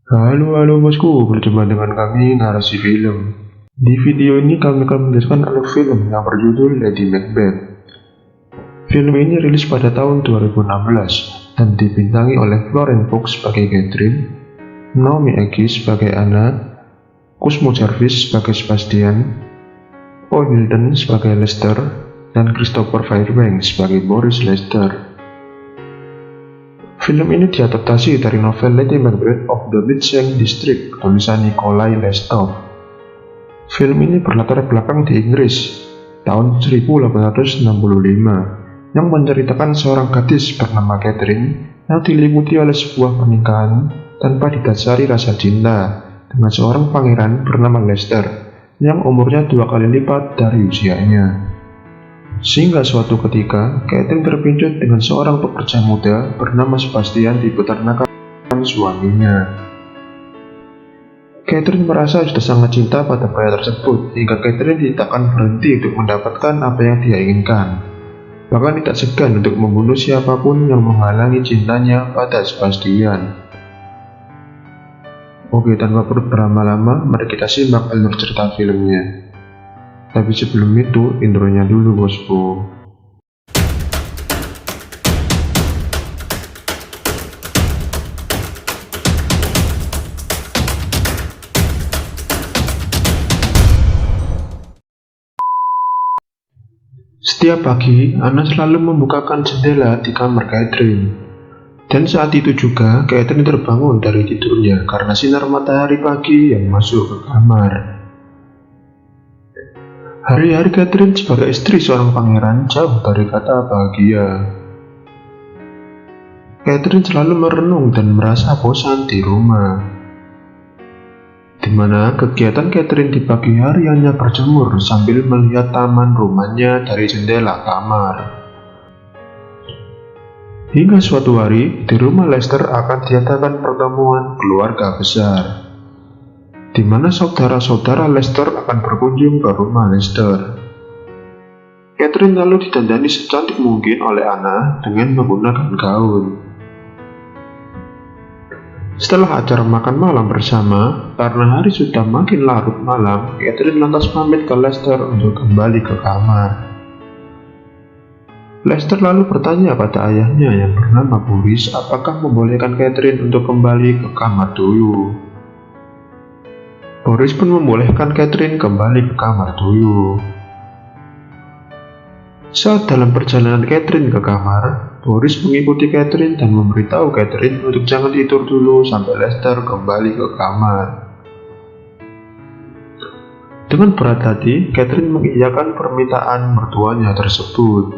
Halo bosku, berjumpa dengan kami Narasi Film. Di video ini kami akan menjelaskan alur film yang berjudul Lady Macbeth. Film ini rilis pada tahun 2016 dan dibintangi oleh Florence Pugh sebagai Catherine, Naomi Ackie sebagai Anna, Cosmo Jarvis sebagai Sebastian, Paul Hilton sebagai Lester, dan Christopher Fairbanks sebagai Boris Lester. Film ini diadaptasi dari novel Lady Macbeth of the Midsang District tulisan Nikolai Lestov. Film ini berlatar belakang di Inggris tahun 1865 yang menceritakan seorang gadis bernama Catherine yang diliputi oleh sebuah pernikahan tanpa didasari rasa cinta dengan seorang pangeran bernama Lester yang umurnya 2 kali lipat dari usianya. Sehingga suatu ketika, Catherine terpincut dengan seorang pekerja muda bernama Sebastian di peternakan suaminya. Catherine merasa sudah sangat cinta pada pria tersebut, hingga Catherine tidak akan berhenti untuk mendapatkan apa yang dia inginkan. Bahkan tidak segan untuk membunuh siapapun yang menghalangi cintanya pada Sebastian. Oke, tanpa perlu berlama-lama, mari kita simak alur cerita filmnya. Tapi sebelum itu, intronya dulu bosku. Setiap pagi, Anna selalu membukakan jendela di kamar Catherine. Dan saat itu juga, Catherine terbangun dari tidurnya karena sinar matahari pagi yang masuk ke kamar. Hari-hari Catherine sebagai istri seorang pangeran jauh dari kata bahagia. Catherine selalu merenung dan merasa bosan di rumah, di mana kegiatan Catherine di pagi hari hanya berjemur sambil melihat taman rumahnya dari jendela kamar. Hingga suatu hari, di rumah Lester akan diadakan pertemuan keluarga besar, di mana saudara-saudara Lester akan berkunjung ke rumah Lester. Catherine lalu didandani secantik mungkin oleh Anna dengan menggunakan gaun. Setelah acara makan malam bersama, karena hari sudah makin larut malam, Catherine lantas pamit ke Lester untuk kembali ke kamar. Lester lalu bertanya pada ayahnya yang bernama Boris apakah membolehkan Catherine untuk kembali ke kamar dulu. Boris pun membolehkan Catherine kembali ke kamar dulu. Saat dalam perjalanan Catherine ke kamar, Boris mengikuti Catherine dan memberitahu Catherine untuk jangan tidur dulu sampai Lester kembali ke kamar. Dengan berat hati, Catherine mengiyakan permintaan mertuanya tersebut.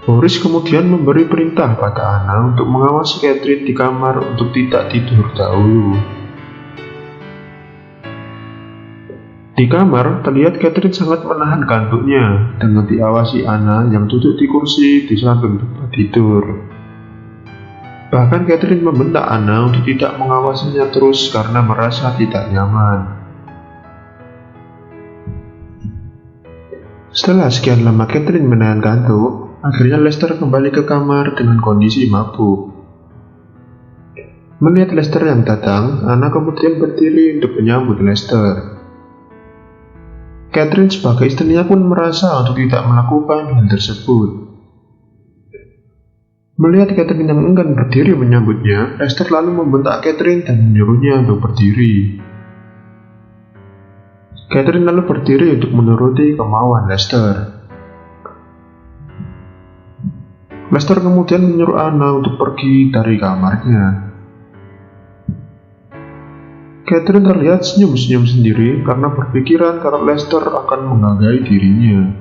Boris kemudian memberi perintah pada Anna untuk mengawasi Catherine di kamar untuk tidak tidur dahulu. Di kamar, terlihat Catherine sangat menahan kantuknya dengan diawasi Anna yang duduk di kursi di samping tempat tidur. Bahkan Catherine membentak Anna untuk tidak mengawasinya terus karena merasa tidak nyaman. Setelah sekian lama Catherine menahan kantuk, akhirnya Lester kembali ke kamar dengan kondisi mabuk. Melihat Lester yang datang, Anna kemudian berdiri untuk menyambut Lester. Catherine sebagai istrinya pun merasa untuk tidak melakukan hal tersebut. Melihat Catherine yang enggan berdiri menyambutnya, Lester lalu membentak Catherine dan menyuruhnya untuk berdiri. Catherine lalu berdiri untuk menuruti kemauan Lester. Lester kemudian menyuruh Anna untuk pergi dari kamarnya. Catherine terlihat senyum-senyum sendiri karena berpikiran kalau Lester akan menghargai dirinya.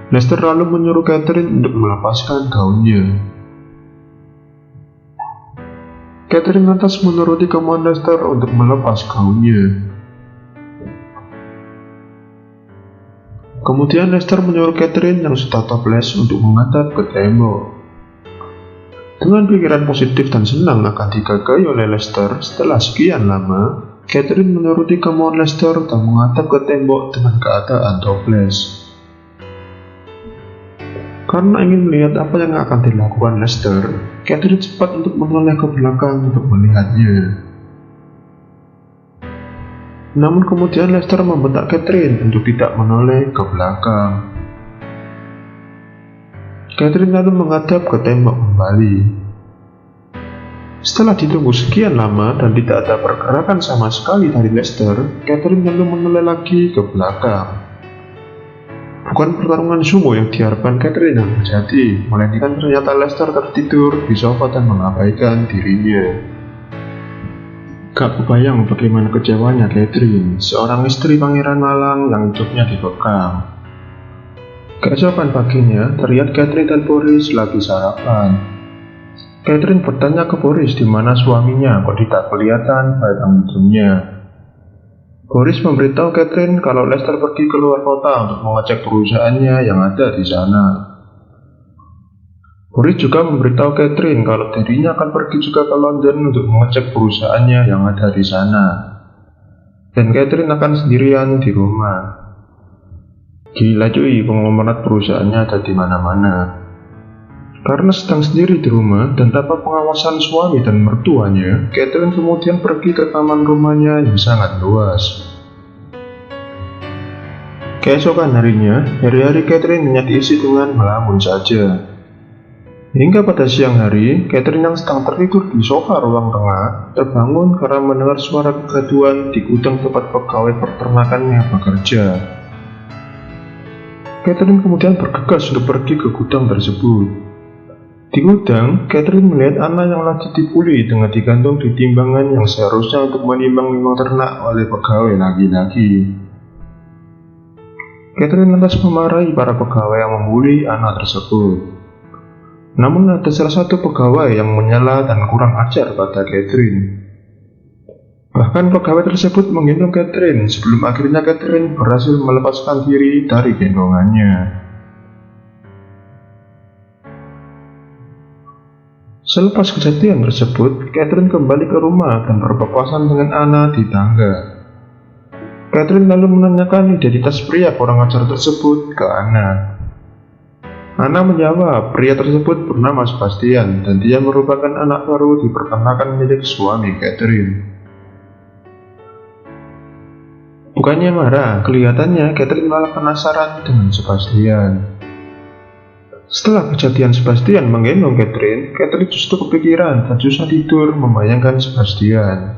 Lester lalu menyuruh Catherine untuk melepaskan gaunnya. Catherine lantas menuruti kemauan Lester untuk melepas gaunnya. Kemudian Lester menyuruh Catherine yang sudah topless untuk menghadap ke tembok. Dengan pikiran positif dan senang akan digagai oleh Lester, setelah sekian lama, Catherine menuruti kemauan Lester dan menghadap ke tembok dengan keadaan topless. Karena ingin melihat apa yang akan dilakukan Lester, Catherine cepat untuk menoleh ke belakang untuk melihatnya. Namun kemudian Lester membentak Catherine untuk tidak menoleh ke belakang. Catherine lalu menghadap ke tembok kembali. Setelah ditunggu sekian lama dan tidak ada pergerakan sama sekali dari Lester, Catherine lalu menoleh lagi ke belakang. Bukan pertarungan sumo yang diharapkan Catherine yang terjadi, melainkan ternyata Lester tertidur di sofa dan mengabaikan dirinya. Gak kebayang bagaimana kecewanya Catherine, seorang istri Pangeran Malang yang hidupnya dikekang. Keesokan paginya, terlihat Catherine dan Boris lagi sarapan. Catherine bertanya ke Boris di mana suaminya kok tidak kelihatan batang hidungnya. Boris memberitahu Catherine kalau Lester pergi keluar kota untuk mengecek perusahaannya yang ada di sana. Boris juga memberitahu Catherine kalau dirinya akan pergi juga ke London untuk mengecek perusahaannya yang ada di sana. Dan Catherine akan sendirian di rumah. Gila cuy, konglomerat perusahaannya ada di mana-mana. Karena sedang sendiri di rumah dan tanpa pengawasan suami dan mertuanya, Catherine kemudian pergi ke taman rumahnya yang sangat luas. Keesokan harinya, hari-hari Catherine hanya diisi dengan melamun saja. Hingga pada siang hari, Catherine yang sedang tertidur di sofa ruang tengah terbangun karena mendengar suara kegaduhan di gudang tempat pegawai peternakannya bekerja. Catherine kemudian bergegas untuk pergi ke gudang tersebut. Di gudang, Catherine melihat Anna yang lagi dibuli dengan digantung di timbangan yang seharusnya untuk menimbang-nimbang ternak oleh pegawai laki-laki. Catherine lantas memarahi para pegawai yang membuli Anna tersebut. Namun ada salah satu pegawai yang menyela dan kurang ajar pada Catherine. Bahkan pegawai tersebut menggendong Catherine sebelum akhirnya Catherine berhasil melepaskan diri dari gendongannya. Selepas kejadian tersebut, Catherine kembali ke rumah dan berpapasan dengan Anna di tangga. Catherine lalu menanyakan identitas pria kurang ajar tersebut ke Anna. Anna menjawab pria tersebut bernama Sebastian dan dia merupakan anak baru di peternakan milik suami Catherine. Bukannya marah, kelihatannya Catherine malah penasaran dengan Sebastian. Setelah kejadian Sebastian menggendong Catherine, Catherine justru kepikiran dan susah tidur membayangkan Sebastian.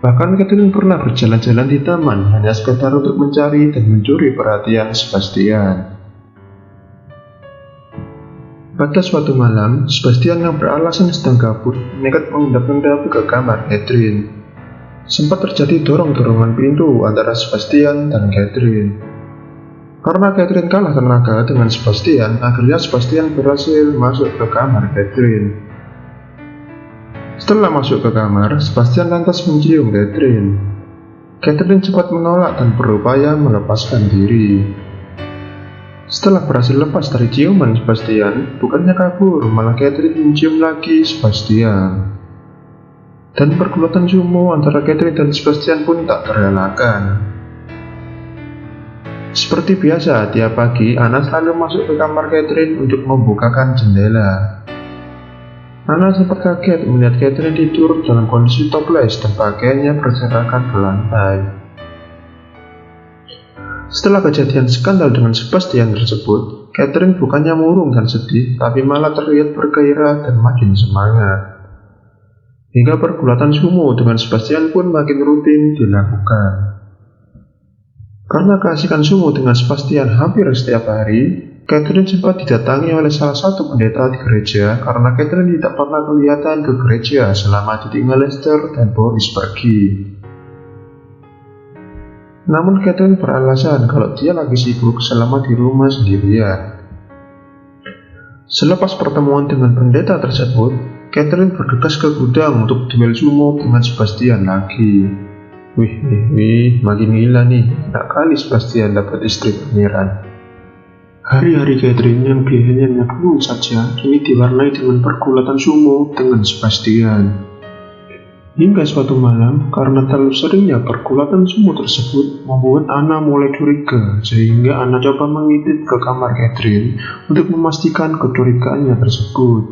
Bahkan Catherine pernah berjalan-jalan di taman hanya sekedar untuk mencari dan mencuri perhatian Sebastian. Pada suatu malam, Sebastian yang beralasan sedang kabur nekat mengendap-endap ke kamar Catherine. Sempat terjadi dorong-dorongan pintu antara Sebastian dan Catherine. Karena Catherine kalah tenaga dengan Sebastian, akhirnya Sebastian berhasil masuk ke kamar Catherine. Setelah masuk ke kamar, Sebastian lantas mencium Catherine. Catherine cepat menolak dan berupaya melepaskan diri. Setelah berhasil lepas dari ciuman Sebastian, bukannya kabur, malah Catherine mencium lagi Sebastian. Dan pergulatan sumo antara Catherine dan Sebastian pun tak terelakkan. Seperti biasa, tiap pagi Anna selalu masuk ke kamar Catherine untuk membukakan jendela. Anna sempat kaget melihat Catherine tidur dalam kondisi topless dan pakaiannya berserakan ke lantai. Setelah kejadian skandal dengan Sebastian tersebut, Catherine bukannya murung dan sedih, tapi malah terlihat bergairah dan makin semangat. Hingga pergulatan sumo dengan Sebastian pun makin rutin dilakukan. Karena keasikan sumo dengan Sebastian hampir setiap hari, Catherine sempat didatangi oleh salah satu pendeta di gereja karena Catherine tidak pernah kelihatan ke gereja selama ditinggal Lester dan Boris pergi. Namun Catherine beralasan kalau dia lagi sibuk selama di rumah sendirian. Selepas pertemuan dengan pendeta tersebut, Catherine bergegas ke gudang untuk duel sumo dengan Sebastian lagi. Wih, makin gila nih, tak kali Sebastian dapat istri pangeran. Hari-hari Catherine yang biasanya penuh saja, kini diwarnai dengan pergulatan sumo dengan Sebastian. Hingga suatu malam, karena terlalu seringnya pergulatan sumo tersebut membuat Anna mulai curiga, sehingga Anna coba mengintip ke kamar Catherine untuk memastikan kecurigaannya tersebut.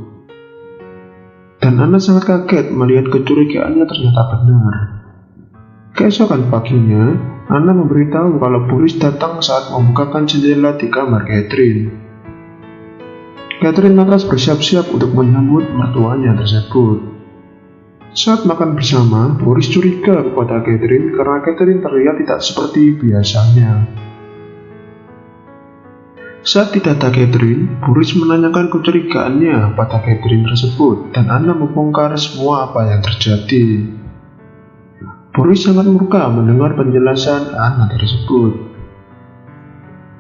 Dan Anna sangat kaget melihat kecurigaannya ternyata benar. Keesokan paginya, Anna memberitahu kalau Boris datang saat membukakan jendela di kamar Catherine. Catherine lantas bersiap-siap untuk menyambut mertuanya tersebut. Saat makan bersama, Boris curiga kepada Catherine karena Catherine terlihat tidak seperti biasanya. Saat didata Catherine, Boris menanyakan kecurigaannya pada Catherine tersebut dan Anna membongkar semua apa yang terjadi. Boris sangat murka mendengar penjelasan Anna tersebut.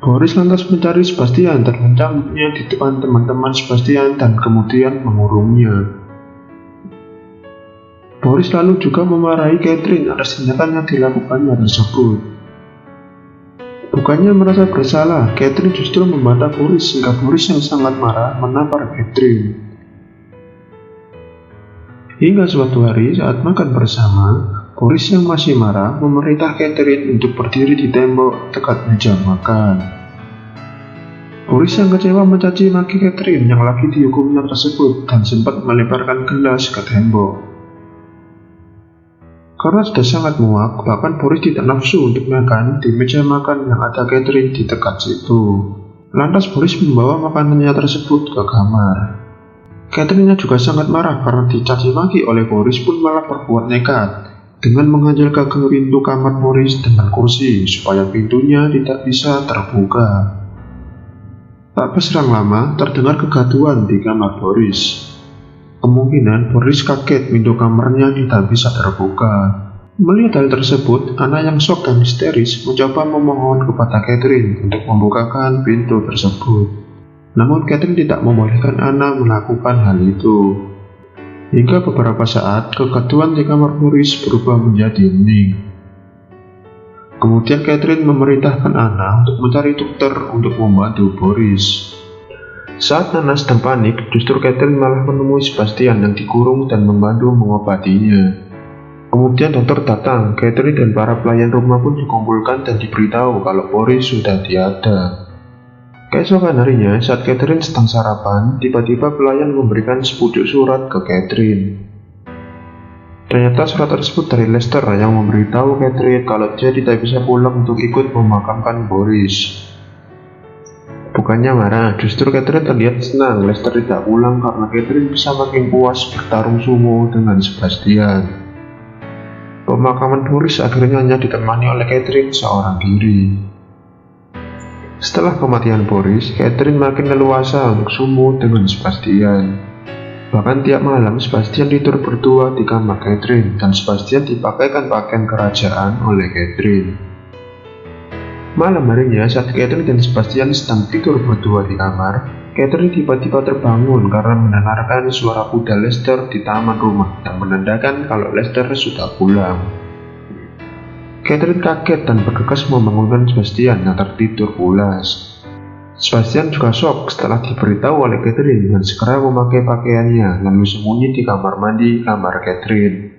Boris lantas mencari Sebastian dan mencambuknya di depan teman-teman Sebastian dan kemudian mengurungnya. Boris lalu juga memarahi Catherine atas tindakan yang dilakukannya tersebut. Bukannya merasa bersalah, Catherine justru membantah Boris sehingga Boris yang sangat marah menampar Catherine. Hingga suatu hari saat makan bersama, Boris yang masih marah memerintah Catherine untuk berdiri di tembok dekat meja makan. Boris yang kecewa mencaci maki Catherine yang lagi dihukumnya tersebut dan sempat melemparkan gelas ke tembok. Karena sudah sangat muak, bahkan Boris tidak nafsu untuk makan di meja makan yang ada Catherine di dekat situ. Lantas Boris membawa makanannya tersebut ke kamar. Catherine juga sangat marah karena dicaci maki oleh Boris pun malah berbuat nekat dengan menganjal ke pintu kamar Boris dengan kursi supaya pintunya tidak bisa terbuka. Tak berselang lama, terdengar kegaduhan di kamar Boris. Kemungkinan Boris kaget pintu kamarnya tidak bisa terbuka. Melihat hal tersebut, Anna yang shock dan histeris mencoba memohon kepada Catherine untuk membukakan pintu tersebut. Namun Catherine tidak membolehkan Anna melakukan hal itu. Hingga beberapa saat, kegaduhan di kamar Boris berubah menjadi hening. Kemudian Catherine memerintahkan Anna untuk mencari dokter untuk membantu Boris. Saat Anna sedang panik, justru Catherine malah menemui Sebastian yang dikurung dan membantu mengobatinya. Kemudian dokter datang, Catherine dan para pelayan rumah pun dikumpulkan dan diberitahu kalau Boris sudah tiada. Keesokan harinya, saat Catherine sedang sarapan, tiba-tiba pelayan memberikan sepucuk surat ke Catherine. Ternyata surat tersebut dari Lester yang memberitahu Catherine kalau dia tidak bisa pulang untuk ikut memakamkan Boris. Bukannya marah, justru Catherine terlihat senang Lester tidak pulang karena Catherine bisa makin puas bertarung sumo dengan Sebastian. Pemakaman Boris akhirnya hanya ditemani oleh Catherine seorang diri. Setelah kematian Boris, Catherine makin leluasa untuk sumo dengan Sebastian. Bahkan tiap malam Sebastian tidur berdua di kamar Catherine dan Sebastian dipakaikan pakaian kerajaan oleh Catherine. Malam harinya saat Catherine dan Sebastian sedang tidur berdua di kamar, Catherine tiba-tiba terbangun karena mendengarkan suara kuda Lester di taman rumah yang menandakan kalau Lester sudah pulang. Catherine kaget dan bergegas membangunkan Sebastian yang tertidur pulas. Sebastian juga shock setelah diberitahu oleh Catherine dan segera memakai pakaiannya lalu sembunyi di kamar mandi kamar Catherine.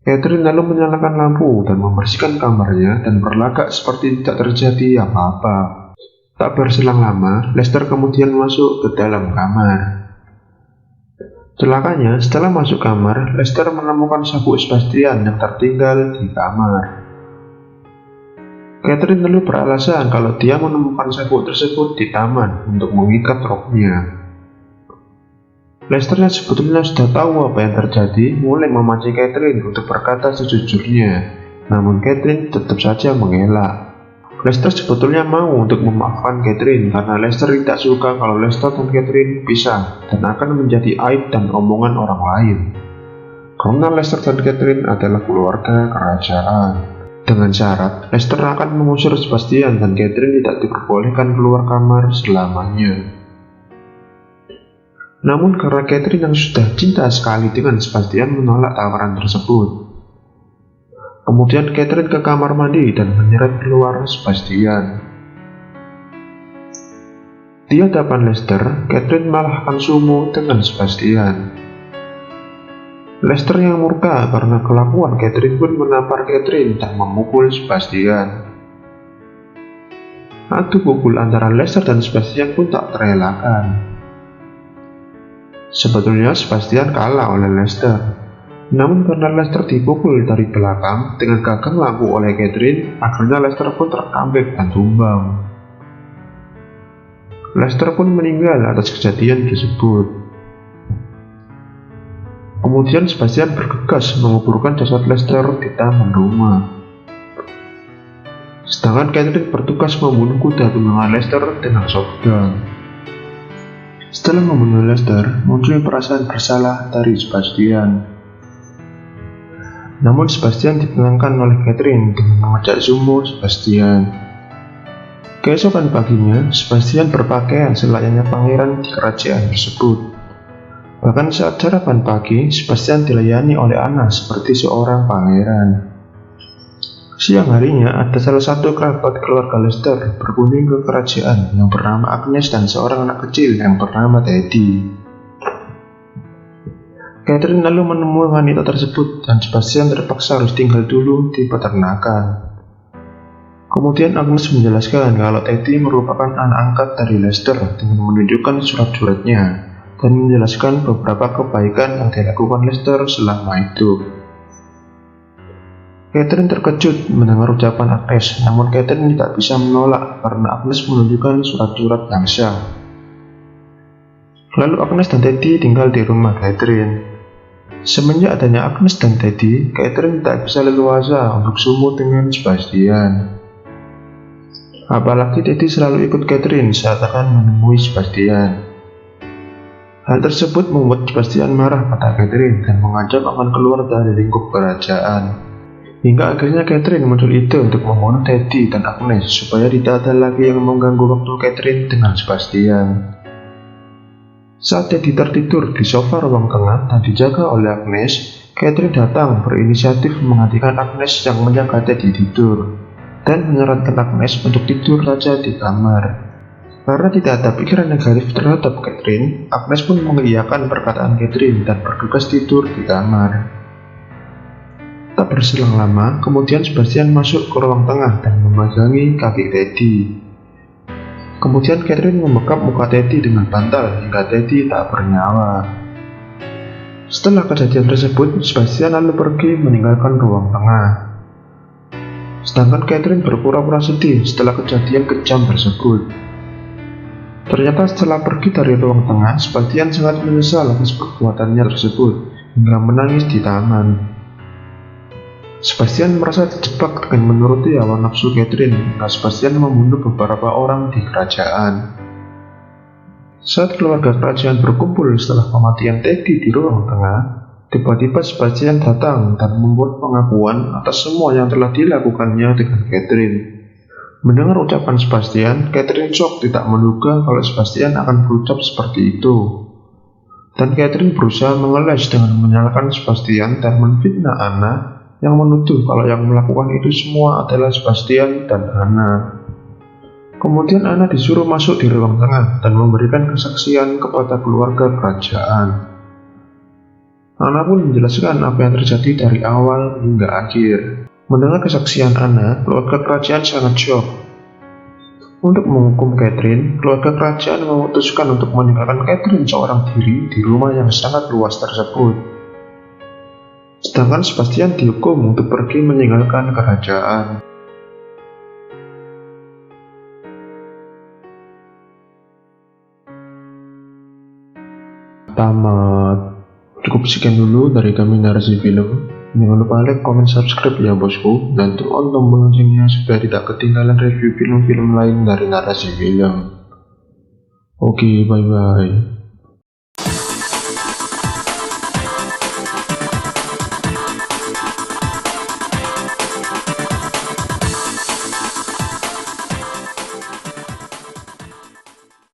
Catherine lalu menyalakan lampu dan membersihkan kamarnya dan berlagak seperti tidak terjadi apa-apa. Tak berselang lama, Lester kemudian masuk ke dalam kamar. Celakanya, setelah masuk kamar, Lester menemukan sabuk Sebastian yang tertinggal di kamar. Catherine lalu beralasan kalau dia menemukan sabuk tersebut di taman untuk mengikat roknya. Lester yang sebetulnya sudah tahu apa yang terjadi mulai memancing Catherine untuk berkata sejujurnya, namun Catherine tetap saja mengelak. Lester sebetulnya mau untuk memaafkan Catherine karena Lester tidak suka kalau Lester dan Catherine pisah dan akan menjadi aib dan omongan orang lain. Karena Lester dan Catherine adalah keluarga kerajaan. Dengan syarat, Lester akan mengusir Sebastian dan Catherine tidak diperbolehkan keluar kamar selamanya. Namun karena Catherine yang sudah cinta sekali dengan Sebastian menolak tawaran tersebut. Kemudian Catherine ke kamar mandi dan menyeret keluar Sebastian. Di hadapan Lester, Catherine malah akan sumo dengan Sebastian. Lester yang murka karena kelakuan Catherine pun menampar Catherine dan memukul Sebastian. Adu pukul antara Lester dan Sebastian pun tak terelakkan. Sebetulnya Sebastian kalah oleh Lester. Namun karena Lester dipukul dari belakang dengan gagang lampu oleh Catherine, akhirnya Lester pun terkambek dan tumbang. Lester pun meninggal atas kejadian tersebut. Kemudian Sebastian bergegas menguburkan jasad Lester di taman rumah. Sedangkan Catherine bertugas membunuh kuda tunggangan Lester dengan shotgun. Setelah membunuh Lester, muncul perasaan bersalah dari Sebastian. Namun Sebastian ditenangkan oleh Catherine dengan mengajak sumo Sebastian. Keesokan paginya, Sebastian berpakaian selayaknya pangeran di kerajaan tersebut. Bahkan saat sarapan pagi, Sebastian dilayani oleh Anna seperti seorang pangeran. Siang harinya, ada salah satu kerabat keluarga Lester berkunjung ke kerajaan yang bernama Agnes dan seorang anak kecil yang bernama Teddy. Catherine lalu menemui wanita tersebut dan Sebastian terpaksa harus tinggal dulu di peternakan. Kemudian Agnes menjelaskan kalau Teddy merupakan anak angkat dari Lester dengan menunjukkan surat-suratnya dan menjelaskan beberapa kebaikan yang dilakukan Lester selama itu. Catherine terkejut mendengar ucapan Agnes, namun Catherine tidak bisa menolak karena Agnes menunjukkan surat-surat yang sah. Lalu Agnes dan Teddy tinggal di rumah Catherine. Semenjak adanya Agnes dan Teddy, Catherine tidak bisa leluasa untuk sumo dengan Sebastian. Apalagi Teddy selalu ikut Catherine saat akan menemui Sebastian. Hal tersebut membuat Sebastian marah pada Catherine dan mengajak akan keluar dari lingkup kerajaan. Hingga akhirnya Catherine muncul ide untuk membunuh Teddy dan Agnes supaya tidak ada lagi yang mengganggu waktu Catherine dengan Sebastian. Saat Teddy tertidur di sofa ruang tengah dan dijaga oleh Agnes, Catherine datang berinisiatif menghentikan Agnes yang menjaga Teddy tidur dan menyarankan Agnes untuk tidur saja di kamar. Karena tidak ada pikiran negatif terhadap Catherine, Agnes pun mengiyakan perkataan Catherine dan bergegas tidur di kamar. Tak berselang lama, kemudian Sebastian masuk ke ruang tengah dan memegangi kaki Teddy. Kemudian Catherine membekap muka Teddy dengan bantal hingga Teddy tak bernyawa. Setelah kejadian tersebut, Sebastian lalu pergi meninggalkan ruang tengah. Sedangkan Catherine berpura-pura sedih setelah kejadian kejam tersebut. Ternyata setelah pergi dari ruang tengah, Sebastian sangat menyesal atas perbuatannya tersebut hingga menangis di taman. Sebastian merasa terjebak dengan menuruti hawa nafsu Catherine hingga Sebastian membunuh beberapa orang di kerajaan. Saat keluarga kerajaan berkumpul setelah kematian Teddy di ruang tengah, tiba-tiba Sebastian datang dan membuat pengakuan atas semua yang telah dilakukannya dengan Catherine. Mendengar ucapan Sebastian, Catherine shock tidak menduga kalau Sebastian akan berucap seperti itu. Dan Catherine berusaha mengeles dengan menyalahkan Sebastian dan menfitnah Anna yang menuduh kalau yang melakukan itu semua adalah Sebastian dan Anna. Kemudian Anna disuruh masuk di ruang tengah dan memberikan kesaksian kepada keluarga kerajaan. Anna pun menjelaskan apa yang terjadi dari awal hingga akhir. Mendengar kesaksian Anna, keluarga kerajaan sangat shock. Untuk menghukum Catherine, keluarga kerajaan memutuskan untuk meninggalkan Catherine seorang diri di rumah yang sangat luas tersebut. Sedangkan Sebastian dihukum untuk pergi meninggalkan kerajaan. Tamat. Cukup sekian dulu dari kami narasi film. Jangan lupa like, comment, subscribe ya bosku, dan turn on tombol loncengnya supaya tidak ketinggalan review film-film lain dari narasi film. Oke, bye-bye.